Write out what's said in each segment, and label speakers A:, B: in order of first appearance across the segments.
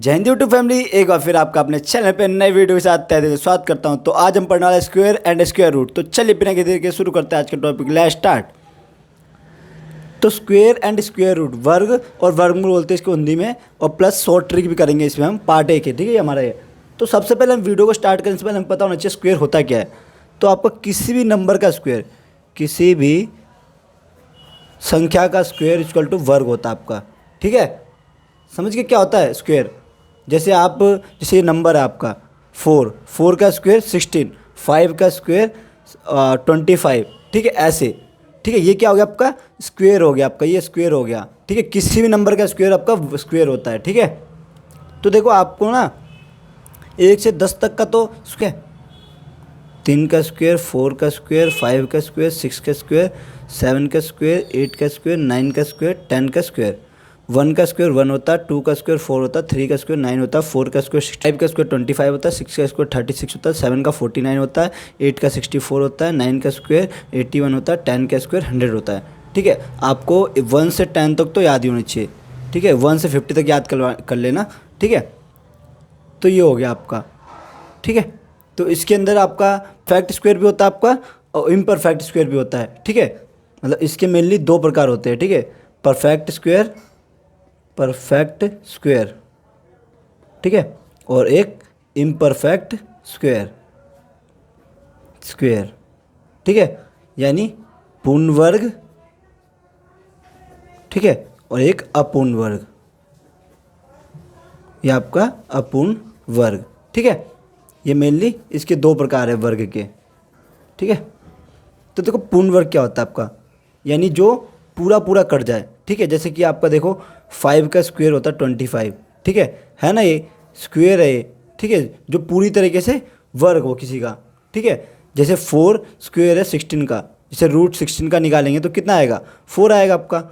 A: जय Hind YouTube family, एक बार फिर आपका अपने चैनल पे नए वीडियो के साथ तहे दिल से स्वागत करता हूं। तो आज हम पढ़ने वाले स्क्वायर एंड स्क्वायर रूट। तो चलिए बिना किसी देर के शुरू करते हैं आज का टॉपिक। Let's start. तो स्क्वायर एंड स्क्वायर रूट, वर्ग और वर्गमूल बोलते हैं इसको हिंदी में, और प्लस शॉर्ट ट्रिक भी करेंगे इसमें हम पार्ट एक है, ठीक है हमारा ये। तो सबसे पहले हम वीडियो को स्टार्ट करने से पहले हमें पता होना चाहिए स्क्वायर होता क्या है। तो आपका किसी भी नंबर का स्क्वायर, किसी भी संख्या का स्क्वायर इक्वल टू वर्ग होता है आपका, ठीक है। समझ के क्या होता है स्क्वायर। जैसे ये नंबर है आपका 4 का स्क्वायर 16, 5 का स्क्वायर 25, ठीक है ऐसे, ठीक है। ये क्या हो गया आपका स्क्वायर हो गया, आपका ये स्क्वायर हो गया, ठीक है। किसी भी नंबर का स्क्वायर आपका स्क्वायर होता है, ठीक है। तो देखो आपको ना 1 से 10 तक का तो स्क्वायर, 3 का स्क्वायर, 4 का स्क्वायर, 5 का स्क्वायर, 6 का स्क्वायर, 7 का स्क्वायर, 8 का स्क्वायर, 9 का स्क्वायर, 10 का स्क्वायर। 1 का स्क्वायर 1 होता है, 2 का स्क्वायर 4 होता है, 3 का स्क्वायर 9 होता है, 4 का स्क्वायर 5 का स्क्वायर 25 होता है, 6 का स्क्वायर 36 होता है, 7 का 49 होता है, 8 का 64 होता है, 9 का स्क्वायर 81 होता है, 10 का स्क्वायर 100 होता है, ठीक है। आपको 1 से 10 तक तो याद ही होनी चाहिए, ठीक है। 1 से 50 तक याद कर लेना, ठीक है। तो ये हो गया आपका, ठीक है। तो इसके अंदर आपका परफेक्ट स्क्वायर भी होता है आपका, और इम्परफेक्ट स्क्वायर भी होता है, ठीक है। मतलब इसके मेनली 2 प्रकार होते हैं, ठीक है। परफेक्ट स्क्वायर, ठीक है, और एक इम्परफेक्ट स्क्वायर, ठीक है, यानी पूर्ण वर्ग, ठीक है, और एक अपूर्ण वर्ग, ये आपका अपूर्ण वर्ग, ठीक है। ये मेनली इसके 2 प्रकार है वर्ग के, ठीक है। तो देखो पूर्ण वर्ग क्या होता है आपका, यानी जो पूरा कट जाए, ठीक है। जैसे कि आपका देखो 5 का स्क्वायर होता है 25, ठीक है ना, ये स्क्वायर है ये, ठीक है, जो पूरी तरीके से वर्ग हो किसी का, ठीक है। जैसे 4 स्क्वायर है 16 का, जैसे रूट 16 का निकालेंगे तो कितना आएगा 4 आएगा आपका,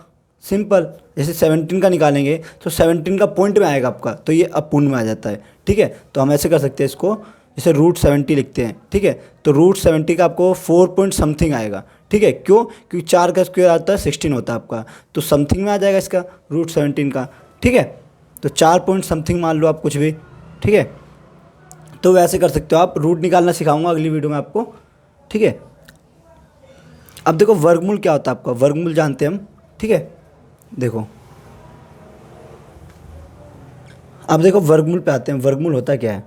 A: सिंपल। जैसे 17 का निकालेंगे तो 17 का पॉइंट में आएगा आपका, तो ये अपूर्ण में आ जाता है, ठीक है। तो हम ऐसे कर सकते हैं इसको, जैसे रूट 70 लिखते हैं, ठीक है। तो रूट 70 का आपको 4 पॉइंट समथिंग आएगा, ठीक है। क्यों? क्योंकि 4 का स्क्वायर आता है 16 होता है आपका, तो समथिंग में आ जाएगा इसका रूट 17 का, ठीक है। तो 4 पॉइंट समथिंग मान लो आप कुछ भी, ठीक है। तो वैसे कर सकते हो आप, रूट निकालना सिखाऊंगा अगली वीडियो में आपको, ठीक है। अब देखो वर्गमूल क्या होता है आपका, वर्गमूल जानते हैं हम, ठीक है। देखो अब देखो वर्गमूल पे आते हैं। वर्गमूल होता क्या है,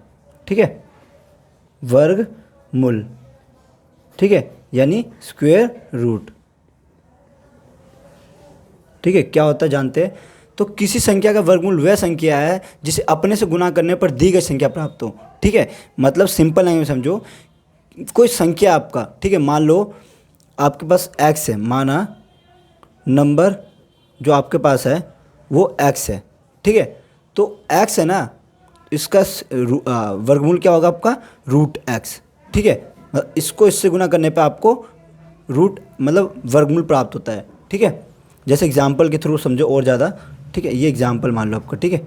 A: ठीक है। वर्गमूल, ठीक है, यानी स्क्वायर रूट, ठीक है। क्या होता है जानते हैं। तो किसी संख्या का वर्गमूल वह संख्या है जिसे अपने से गुणा करने पर दी गई संख्या प्राप्त हो, ठीक है। मतलब सिंपल लैंग्वेज में समझो, कोई संख्या आपका, ठीक है, मान लो आपके पास x है, माना नंबर जो आपके पास है वो x है, ठीक है। तो x है ना, इसका वर्गमूल क्या होगा आपका रूट x, ठीक है। मतलब इसको इससे गुना करने पे आपको रूट मतलब वर्गमूल प्राप्त होता है, ठीक है। जैसे एग्जांपल के थ्रू समझो और ज़्यादा, ठीक है। ये एग्जांपल मान लो आपका, ठीक है।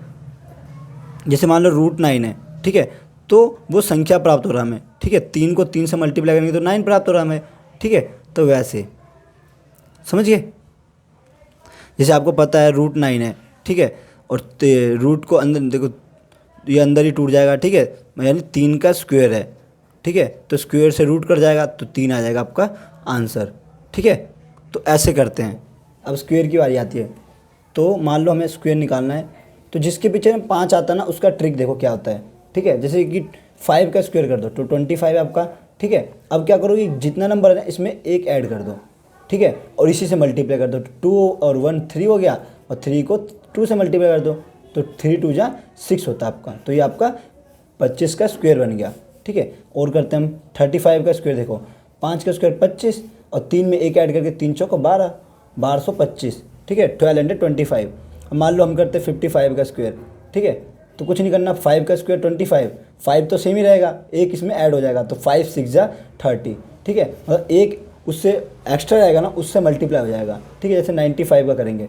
A: जैसे मान लो रूट 9 है, ठीक है, तो वो संख्या प्राप्त हो रहा है हमें, ठीक है। 3 को 3 से मल्टीप्लाई करेंगे तो 9 प्राप्त हो रहा है हमें, ठीक है। तो वैसे समझ गए। जैसे आपको पता है रूट 9 है, ठीक है, और रूट को अंदर देखो, ये अंदर ही टूट जाएगा, ठीक है, यानी 3 का स्क्वायर है, ठीक है। तो स्क्वायर से रूट कट जाएगा तो 3 आ जाएगा आपका आंसर, ठीक है। तो ऐसे करते हैं। अब स्क्वायर की बारी आती है। तो मान लो हमें स्क्वायर निकालना है, तो जिसके पीछे 5 आता है ना, उसका ट्रिक देखो क्या होता है, ठीक है। जैसे कि 5 का स्क्वायर कर दो तो 25 है आपका, ठीक है। अब क्या करो कि जितना नंबर है ना इसमें एक ऐड कर दो, ठीक है, और इसी से मल्टीप्लाई कर दो। 2 और 1 3 हो गया, और 3 को 2 से मल्टीप्लाई कर दो तो 3 2 जा 6 होता है आपका। तो ये आपका 25 का स्क्वायर बन गया, ठीक है। और करते हैं हम 35 का स्क्वायर। देखो 5 का स्क्वायर 25, और 3 में एक ऐड करके 3 चौको 12, 1225, ठीक है, 1225। अब मान लो हम करते हैं 55 का स्क्वायर, ठीक है। तो कुछ नहीं करना, 5 का स्क्वायर 25, 5 तो सेम ही रहेगा, एक इसमें ऐड हो जाएगा तो 5 6 जा 30, ठीक है। मतलब एक उससे एक्स्ट्रा रहेगा ना, उससे मल्टीप्लाई हो जाएगा, ठीक है। जैसे 95 का करेंगे,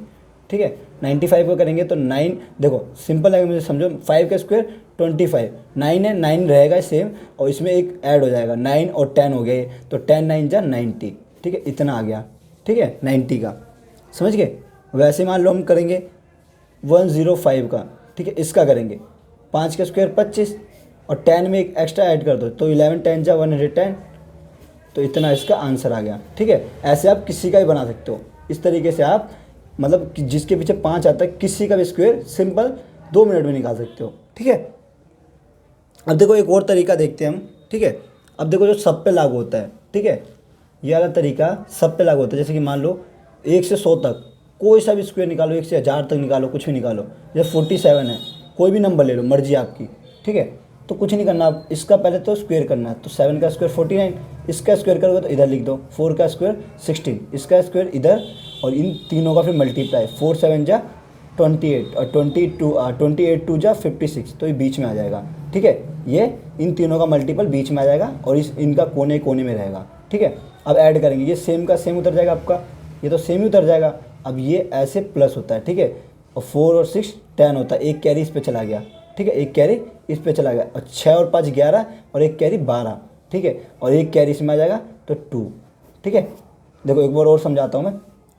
A: ठीक है, 95 का करेंगे तो 9, देखो सिंपल है, मुझे समझो 5 का स्क्वायर 25, 9 है, 9 रहेगा सेम, और इसमें एक ऐड हो जाएगा 9 और 10 हो गए, तो 10 9 जा 90, ठीक है, इतना आ गया, ठीक है, 90 का, समझ गए। वैसे मान लो हम करेंगे 105 का, ठीक है, इसका करेंगे 5 का स्क्वायर 25 और 10 में एक एक्स्ट्रा ऐड कर दो तो 11 10 जा 110, तो इतना इसका आंसर आ गया। ठीक है, ऐसे आप किसी का भी बना सकते हो। इस तरीके से आप मतलब कि जिसके पीछे 5 आता है किसी का भी स्क्वायर सिंपल 2 मिनट में निकाल सकते हो। ठीक है, अब देखो एक और तरीका देखते हैं हम। ठीक है, अब देखो जो सब पे लागू होता है। ठीक है, ये वाला तरीका सब पे लागू होता है। जैसे कि मान लो 1 से 100 तक कोई सा भी स्क्वायर निकालो, 1 से 1000 तक निकालो, कुछ भी निकालो। जैसे 47 है, कोई भी नंबर ले लो, मर्जी आपकी। ठीक है, तो कुछ नहीं करना, आप इसका पहले तो स्क्वायर करना है। तो 7 का स्क्वायर 49, इसका स्क्वायर करोगे तो इधर लिख दो। 4 का स्क्वायर 16, इसका स्क्वायर इधर, और इन तीनों का फिर मल्टीप्लाई। 4 7 जा 28 और 28 2 जा 56, तो ये बीच में आ जाएगा। ठीक है, ये इन तीनों का मल्टीपल बीच में आ जाएगा और इनका कोने कोने में रहेगा। ठीक है, अब ऐड करेंगे, ये सेम का सेम उतर जाएगा आपका, ये तो सेम ही उतर जाएगा। अब ये ऐसे प्लस होता है। ठीक है, और 4 और 6 10 होता है, एक कैरी इस पे चला गया। ठीक है, एक कैरी इस पे चला गया, और 6 और 5 11 और एक कैरी 12। ठीक है, और एक कैरी इसमें आ जाएगा तो 2। ठीक है, देखो एक बार और समझाता हूँ मैं।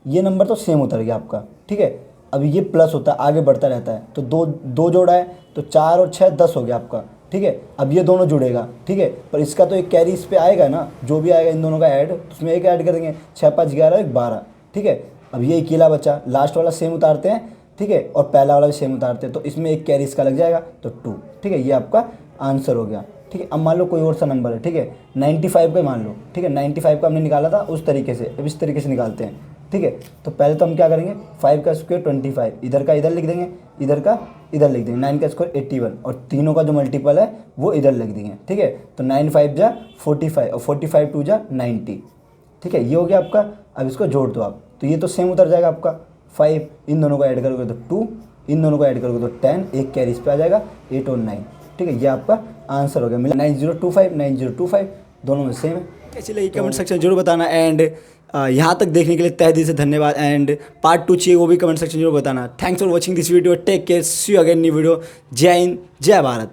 A: ये नंबर तो सेम उतर गया आपका। ठीक है, अब ये प्लस होता है, आगे बढ़ता रहता है, तो दो जोड़ा है तो 4 और 6 10 हो गया आपका। ठीक है, अब ये दोनों जुड़ेगा। ठीक है, पर इसका तो एक कैरी इस पे आएगा ना, जो भी आएगा इन दोनों का ऐड, उसमें एक ऐड कर देंगे। 6 5 11 1 12। ठीक है, अब ये अकेला बचा, लास्ट वाला सेम उतारते हैं। ठीक है, और पहला वाला भी सेम उतारते हैं, तो इसमें एक कैरी इसका लग जाएगा तो 2। ठीक है, ये आपका आंसर हो गया। ठीक है, अब मान लो कोई और सा नंबर है। ठीक है, 95 का मान लो। ठीक है, 95 का हमने निकाला था उस तरीके से, अब इस तरीके से निकालते हैं। ठीक है, तो पहले तो हम क्या करेंगे, 5 का स्क्वायर 25, इधर का इधर लिख देंगे, इधर का इधर लिख देंगे। 9 का स्क्वायर 81, और तीनों का जो मल्टीपल है वो इधर लिख देंगे। ठीक है, तो 9 5 जा 45 और 45 2 जा 90। ठीक है, ये हो गया आपका। अब इसको जोड़ दो आप, तो ये तो सेम उतर जाएगा आपका। 5 इन दोनों को ऐड करोगे तो 2, इन दोनों को ऐड करोगे तो 10, एक कैरी इस पे आ जाएगा 8 और 9। ठीक है, ये आपका आंसर हो गया। मिला 9025 दोनों में सेम है। कैसी लगी कमेंट सेक्शन जरूर बताना, एंड यहाँ तक देखने के लिए तहे दिल से धन्यवाद। एंड पार्ट 2 चाहिए वो भी कमेंट सेक्शन जरूर बताना। Thanks for watching this video, take care, see you again new video. जय हिंद, जय भारत।